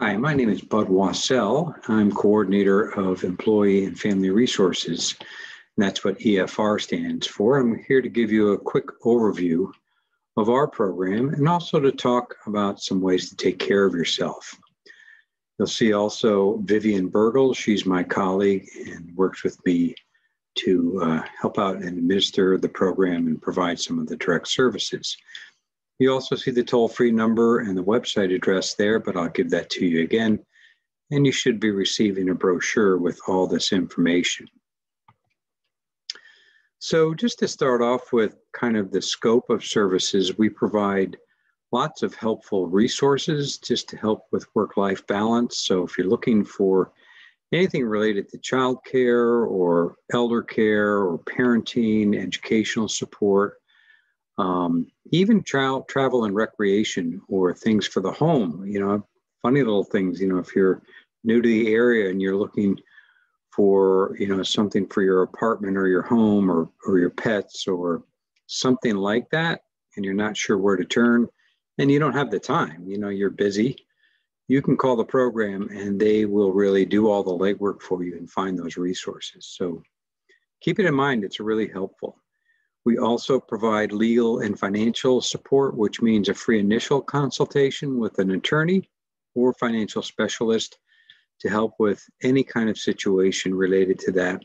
Hi, my name is Bud Wassell. I'm coordinator of Employee and Family Resources, and that's what EFR stands for. I'm here to give you a quick overview of our program and also to talk about some ways to take care of yourself. You'll see also Vivian Burgle. She's my colleague and works with me to help out and administer the program and provide some of the direct services. You also see the toll-free number and the website address there, but I'll give that to you again. And you should be receiving a brochure with all this information. So just to start off with kind of the scope of services, we provide lots of helpful resources just to help with work-life balance. So if you're looking for anything related to childcare or elder care or parenting, educational support, even travel and recreation or things for the home, funny little things, if you're new to the area and you're looking for, something for your apartment or your home or your pets or something like that, and you're not sure where to turn and you don't have the time, you're busy, you can call the program and they will really do all the legwork for you and find those resources. So keep it in mind, it's really helpful. We also provide legal and financial support, which means a free initial consultation with an attorney or financial specialist to help with any kind of situation related to that.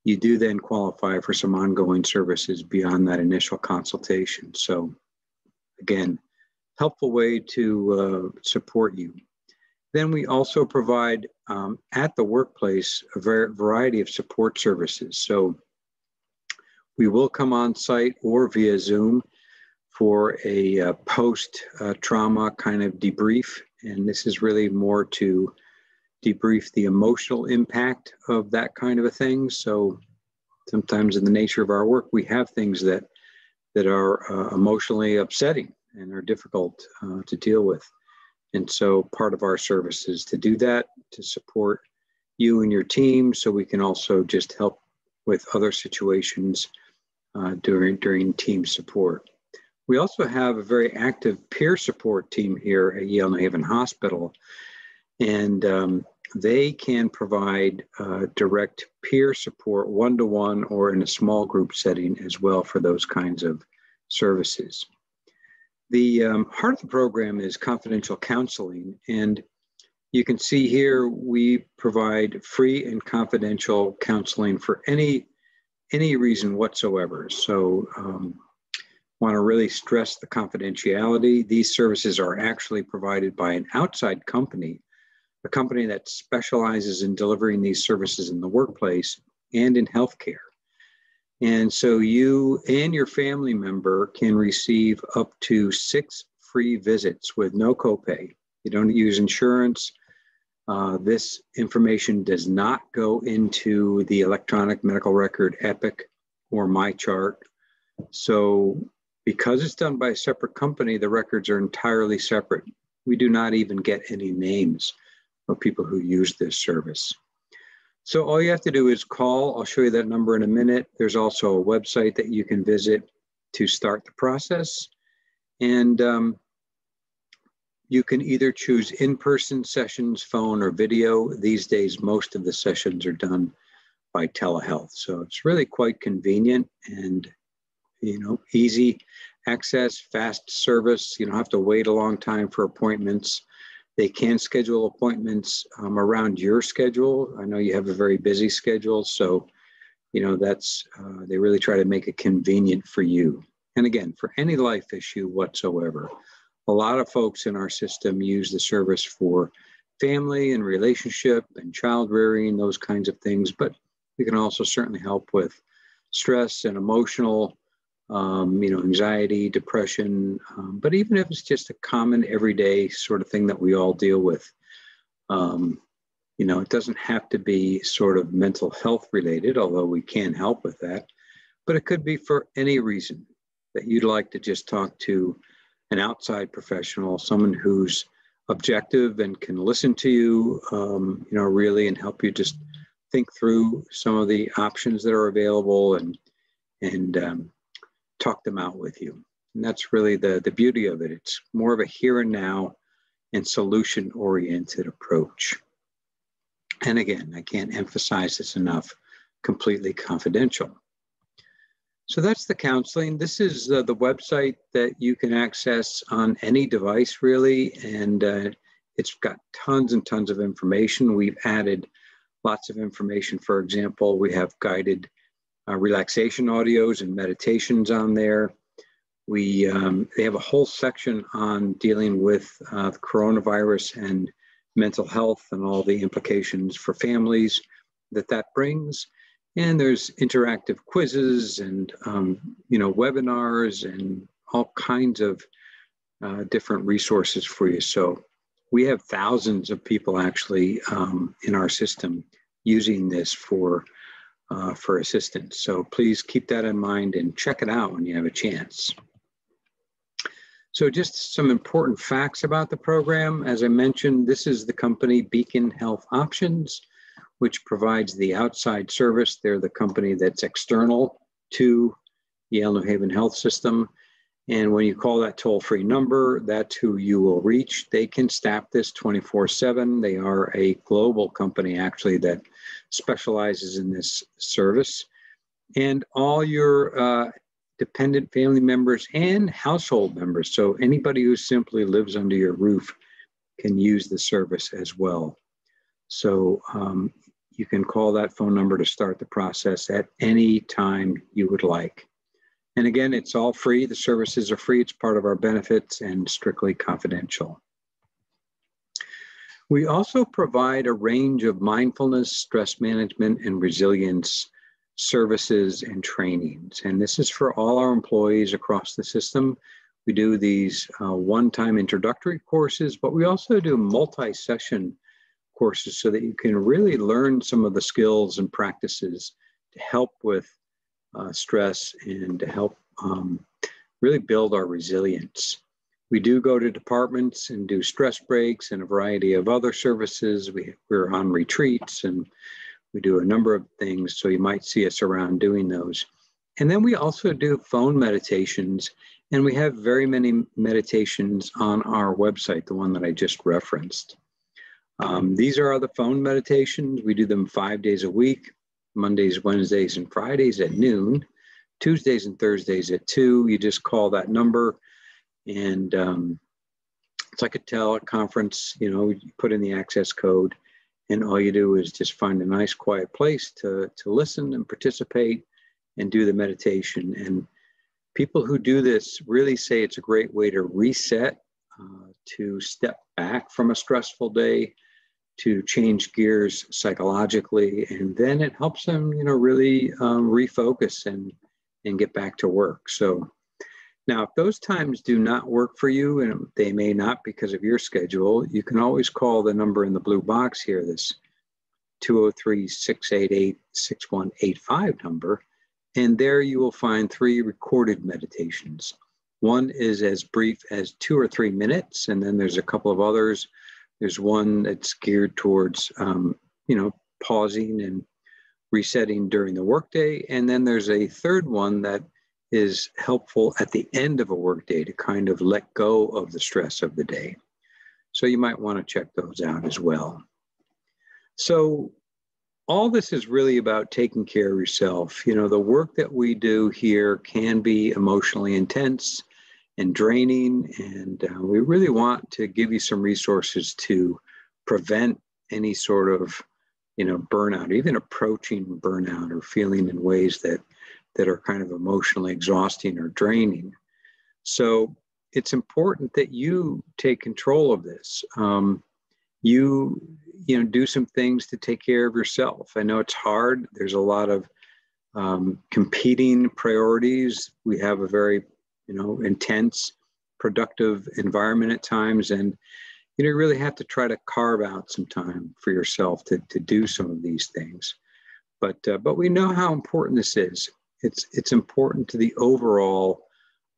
You do then qualify for some ongoing services beyond that initial consultation. So again, helpful way to support you. Then we also provide at the workplace a variety of support services. So we will come on site or via Zoom for a post-trauma kind of debrief. And this is really more to debrief the emotional impact of that kind of a thing. So sometimes in the nature of our work, we have things that are emotionally upsetting and are difficult to deal with. And so part of our service is to do that, to support you and your team, so we can also just help with other situations during team support. We also have a very active peer support team here at Yale New Haven Hospital, and they can provide direct peer support one-to-one or in a small group setting as well for those kinds of services. The heart of the program is confidential counseling, and you can see here we provide free and confidential counseling for any reason whatsoever. So want to really stress the confidentiality. These services are actually provided by an outside company, a company that specializes in delivering these services in the workplace and in healthcare. And so you and your family member can receive up to 6 free visits with no copay. You don't use insurance. This information does not go into the electronic medical record Epic or MyChart. So because it's done by a separate company, the records are entirely separate. We do not even get any names of people who use this service. So all you have to do is call. I'll show you that number in a minute. There's also a website that you can visit to start the process. And you can either choose in-person sessions, phone, or video. These days, most of the sessions are done by telehealth. So it's really quite convenient and, easy access, fast service. You don't have to wait a long time for appointments. They can schedule appointments around your schedule. I know you have a very busy schedule, so, they really try to make it convenient for you. And again, for any life issue whatsoever. A lot of folks in our system use the service for family and relationship and child rearing, those kinds of things, but we can also certainly help with stress and emotional, anxiety, depression, but even if it's just a common everyday sort of thing that we all deal with, it doesn't have to be sort of mental health related, although we can help with that, but it could be for any reason that you'd like to just talk to an outside professional, someone who's objective and can listen to you, really, and help you just think through some of the options that are available and talk them out with you. And that's really the beauty of it. It's more of a here and now. and solution-oriented approach. And again, I can't emphasize this enough, completely confidential. So that's the counseling. This is the website that you can access on any device, really, and it's got tons and tons of information. We've added lots of information. For example, we have guided relaxation audios and meditations on there. They have a whole section on dealing with the coronavirus and mental health and all the implications for families that brings. And there's interactive quizzes and webinars and all kinds of different resources for you. So we have thousands of people actually in our system using this for assistance. So please keep that in mind and check it out when you have a chance. So just some important facts about the program. As I mentioned, this is the company Beacon Health Options, which provides the outside service. They're the company that's external to Yale New Haven Health System. And when you call that toll-free number, that's who you will reach. They can staff this 24/7. They are a global company, actually, that specializes in this service. And all your dependent family members and household members, so anybody who simply lives under your roof can use the service as well. So you can call that phone number to start the process at any time you would like. And again, it's all free. The services are free. It's part of our benefits and strictly confidential. We also provide a range of mindfulness, stress management, and resilience services and trainings. And this is for all our employees across the system. We do these one-time introductory courses, but we also do multi-session courses so that you can really learn some of the skills and practices to help with stress and to help really build our resilience. We do go to departments and do stress breaks and a variety of other services. We're on retreats and we do a number of things, so you might see us around doing those. And then we also do phone meditations, and we have very many meditations on our website, the one that I just referenced. These are the phone meditations. We do them 5 days a week, Mondays, Wednesdays, and Fridays at noon, Tuesdays and Thursdays at 2. You just call that number, and it's like a teleconference. You put in the access code, and all you do is just find a nice quiet place to listen and participate and do the meditation. And people who do this really say it's a great way to reset, to step back from a stressful day, to change gears psychologically, and then it helps them, really refocus and get back to work. So now, if those times do not work for you, and they may not because of your schedule, you can always call the number in the blue box here, this 203-688-6185 number, and there you will find 3 recorded meditations. One is as brief as 2 or 3 minutes, and then there's a couple of others. There's one that's geared towards, pausing and resetting during the workday, and then there's a third one that is helpful at the end of a workday to kind of let go of the stress of the day. So you might want to check those out as well. So all this is really about taking care of yourself. The work that we do here can be emotionally intense and draining, and we really want to give you some resources to prevent any sort of, burnout, even approaching burnout or feeling in ways that are kind of emotionally exhausting or draining. So it's important that you take control of this. You do some things to take care of yourself. I know it's hard. There's a lot of competing priorities. We have a very, intense, productive environment at times, and you really have to try to carve out some time for yourself to do some of these things. But we know how important this is. It's important to the overall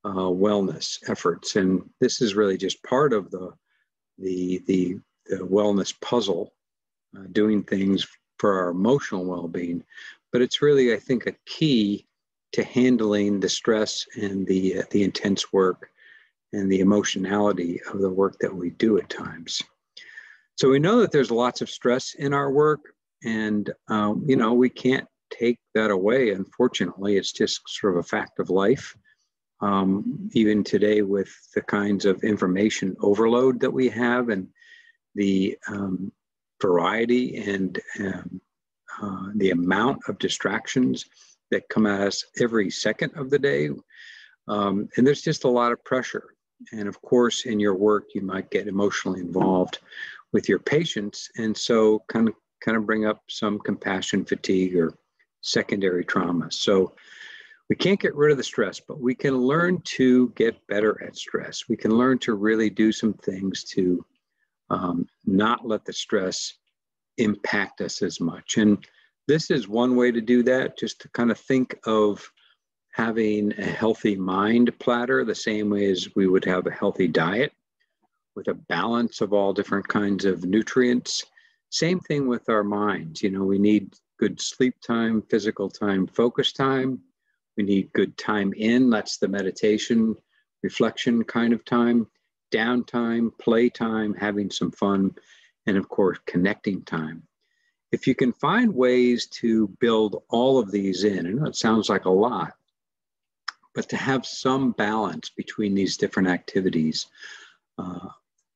wellness efforts, and this is really just part of the wellness puzzle, doing things for our emotional well-being. But it's really, I think, a key to handling the stress and the intense work and the emotionality of the work that we do at times. So we know that there's lots of stress in our work, and we can't take that away. Unfortunately, it's just sort of a fact of life. Even today, with the kinds of information overload that we have, and the variety and the amount of distractions that come at us every second of the day, and there's just a lot of pressure. And of course, in your work, you might get emotionally involved with your patients, and so kind of bring up some compassion fatigue or secondary trauma. So we can't get rid of the stress, but we can learn to get better at stress. We can learn to really do some things to not let the stress impact us as much. And this is one way to do that, just to kind of think of having a healthy mind platter the same way as we would have a healthy diet, with a balance of all different kinds of nutrients. Same thing with our minds. We need good sleep time, physical time, focus time. We need good time in, that's the meditation, reflection kind of time, downtime, play time, having some fun, and of course, connecting time. If you can find ways to build all of these in, I know it sounds like a lot, but to have some balance between these different activities,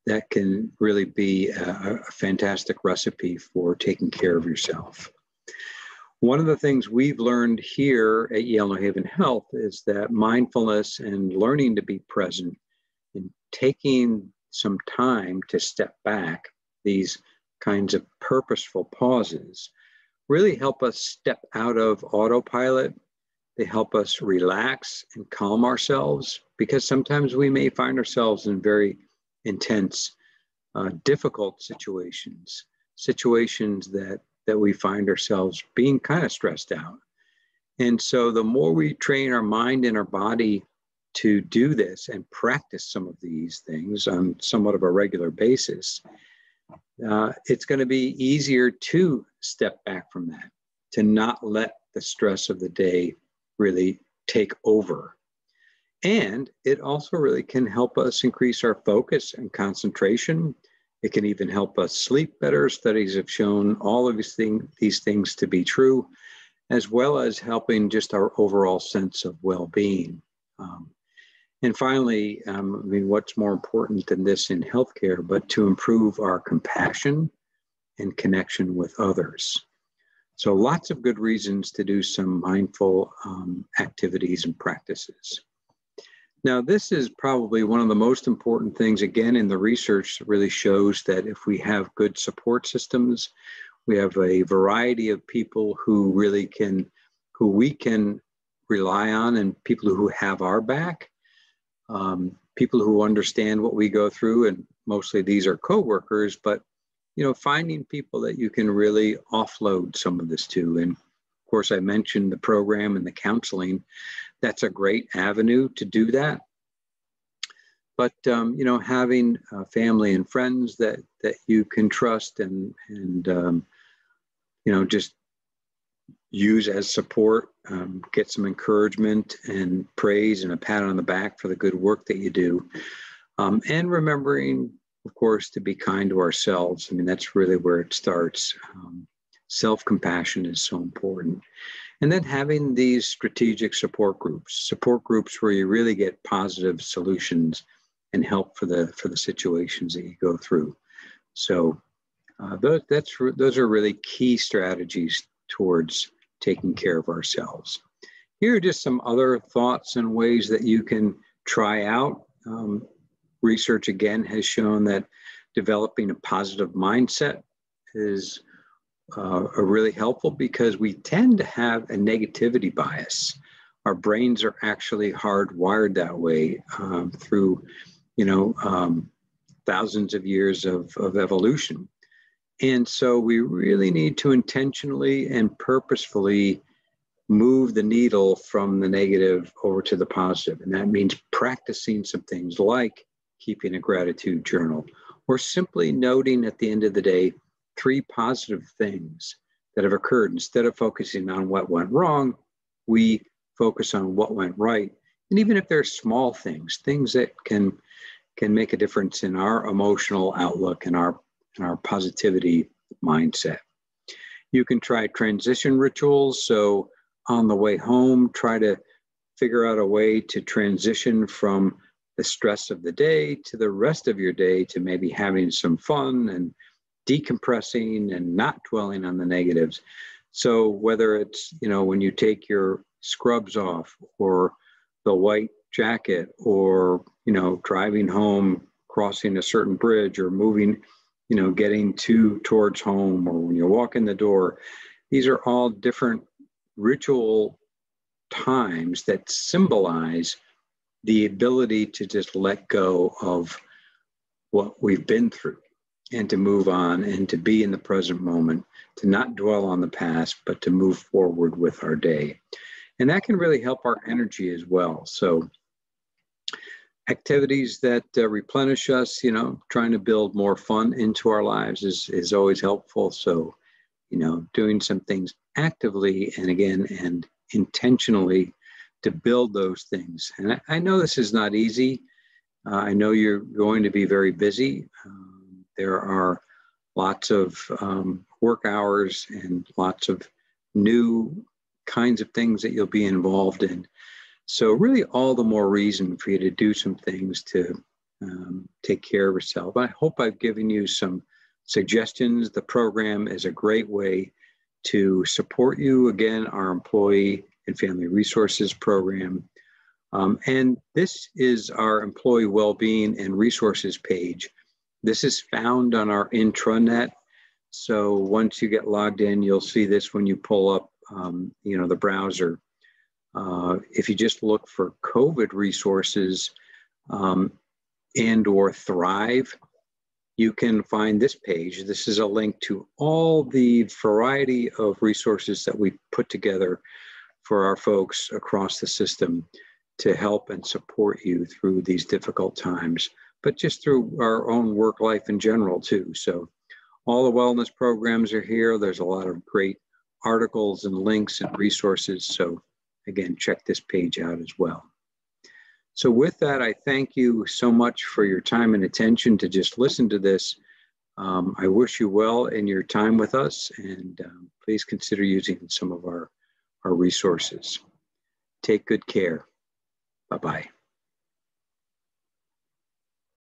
that can really be a fantastic recipe for taking care of yourself. One of the things we've learned here at Yale New Haven Health is that mindfulness and learning to be present and taking some time to step back, these kinds of purposeful pauses, really help us step out of autopilot. They help us relax and calm ourselves, because sometimes we may find ourselves in very intense, difficult situations that we find ourselves being kind of stressed out. And so the more we train our mind and our body to do this and practice some of these things on somewhat of a regular basis, it's going to be easier to step back from that, to not let the stress of the day really take over. And it also really can help us increase our focus and concentration. It can even help us sleep better. Studies have shown all of these things to be true, as well as helping just our overall sense of well-being. And finally, what's more important than this in healthcare, but to improve our compassion and connection with others. So lots of good reasons to do some mindful activities and practices. Now, this is probably one of the most important things, again, in the research that really shows that if we have good support systems, we have a variety of people who we can rely on, and people who have our back, people who understand what we go through, and mostly these are coworkers, but finding people that you can really offload some of this to. And of course, I mentioned the program and the counseling. That's a great avenue to do that. But having family and friends that you can trust and just use as support, get some encouragement and praise and a pat on the back for the good work that you do, and remembering, of course, to be kind to ourselves. That's really where it starts. Self-compassion is so important. And then having these strategic support groups where you really get positive solutions and help for the situations that you go through. So those are really key strategies towards taking care of ourselves. Here are just some other thoughts and ways that you can try out. Research again has shown that developing a positive mindset is really helpful, because we tend to have a negativity bias. Our brains are actually hardwired that way through thousands of years of evolution. And so we really need to intentionally and purposefully move the needle from the negative over to the positive. And that means practicing some things like keeping a gratitude journal, or simply noting at the end of the day 3 positive things that have occurred. Instead of focusing on what went wrong, we focus on what went right And even if they're small things, things that can make a difference in our emotional outlook and our positivity mindset. You can try transition rituals. So on the way home, try to figure out a way to transition from the stress of the day to the rest of your day, to maybe having some fun and decompressing and not dwelling on the negatives. So whether it's, when you take your scrubs off, or the white jacket, or, driving home, crossing a certain bridge, or moving, getting towards home, or when you walk in the door, these are all different ritual times that symbolize the ability to just let go of what we've been through, and to move on, and to be in the present moment, to not dwell on the past, but to move forward with our day. And that can really help our energy as well. So activities that replenish us, trying to build more fun into our lives is always helpful. So, doing some things actively and intentionally to build those things. And I know this is not easy. I know you're going to be very busy. There are lots of work hours and lots of new kinds of things that you'll be involved in. So really all the more reason for you to do some things to take care of yourself. I hope I've given you some suggestions. The program is a great way to support you. Again, our Employee and Family Resources program. And this is our Employee Wellbeing and Resources page. This is found on our intranet. So once you get logged in, you'll see this when you pull up, the browser. If you just look for COVID resources and or Thrive, you can find this page. This is a link to all the variety of resources that we put together for our folks across the system to help and support you through these difficult times, but just through our own work life in general too. So all the wellness programs are here. There's a lot of great articles and links and resources. So again, check this page out as well. So with that, I thank you so much for your time and attention to just listen to this. I wish you well in your time with us, and please consider using some of our resources. Take good care. Bye-bye.